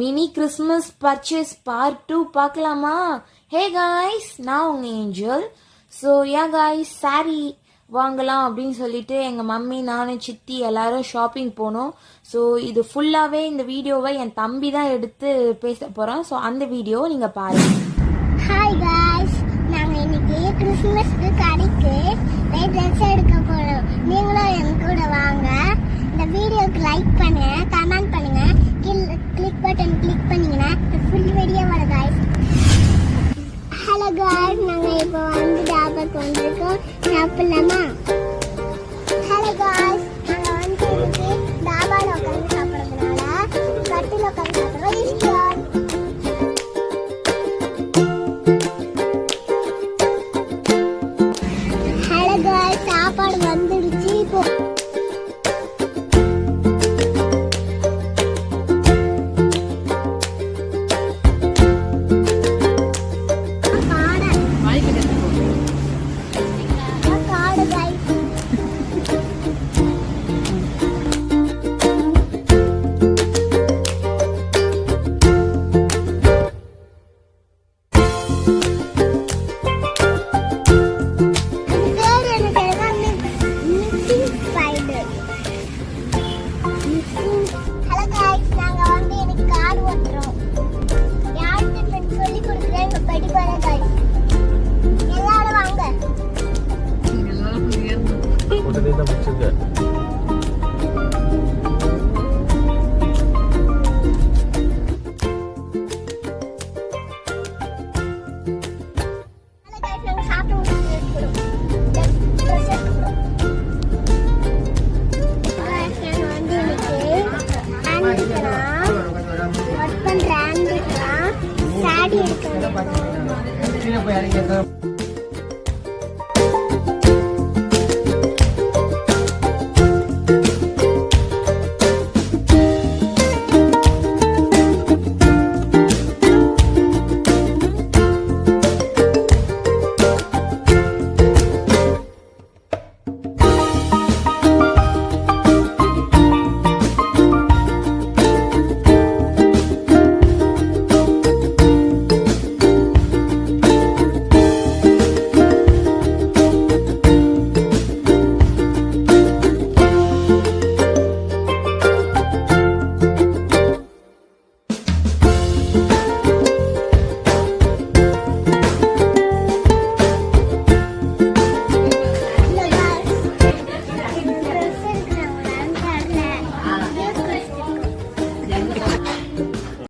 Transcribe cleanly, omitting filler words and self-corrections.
Mini Christmas purchase part 2 பார்க்கலாமா? Hey guys, நான் உங்க ஏஞ்சல். ஸோ காய்ஸ், சாரி வாங்கலாம் அப்படின்னு சொல்லிட்டு எங்கள் மம்மி, நானும், சித்தி எல்லாரும் ஷாப்பிங் போனோம். ஸோ இது ஃபுல்லாகவே இந்த வீடியோவை என் தம்பி தான் எடுத்து பேச போகிறோம். ஸோ அந்த வீடியோ நீங்கள் பாருங்கள். ஹாய் காய்ஸ், நாங்கள் இன்னைக்கு கிறிஸ்மஸ்க்கு கடைக்கு ட்ரெஸ் எடுக்க போகிறோம். நீங்களும் என் கூட வாங்க. இந்த வீடியோக்கு லைக் பண்ணுங்க, கமெண்ட் பண்ணுங்க, கிளிக் பட்டன் கிளிக் பண்ணீங்கன்னா ஃபுல் வீடியோ வர காய்ஸ். ஹலோ காய்ஸ், நாங்கள் இப்போ டாபாக்கு வந்திருக்கோம். சாப்பிடலாமா? ஹலோ காய்ஸ், நாங்கள் இன்னைக்கு டாபாவில் உட்காந்து சாப்பிட்றதுனால கட்டில் உட்காந்து சாப்பிட்றோம். இஷ்டம். ஹலோ காய்ஸ், சாப்பாடு வந்துடுச்சு. இப்போ சாடி எடுக்க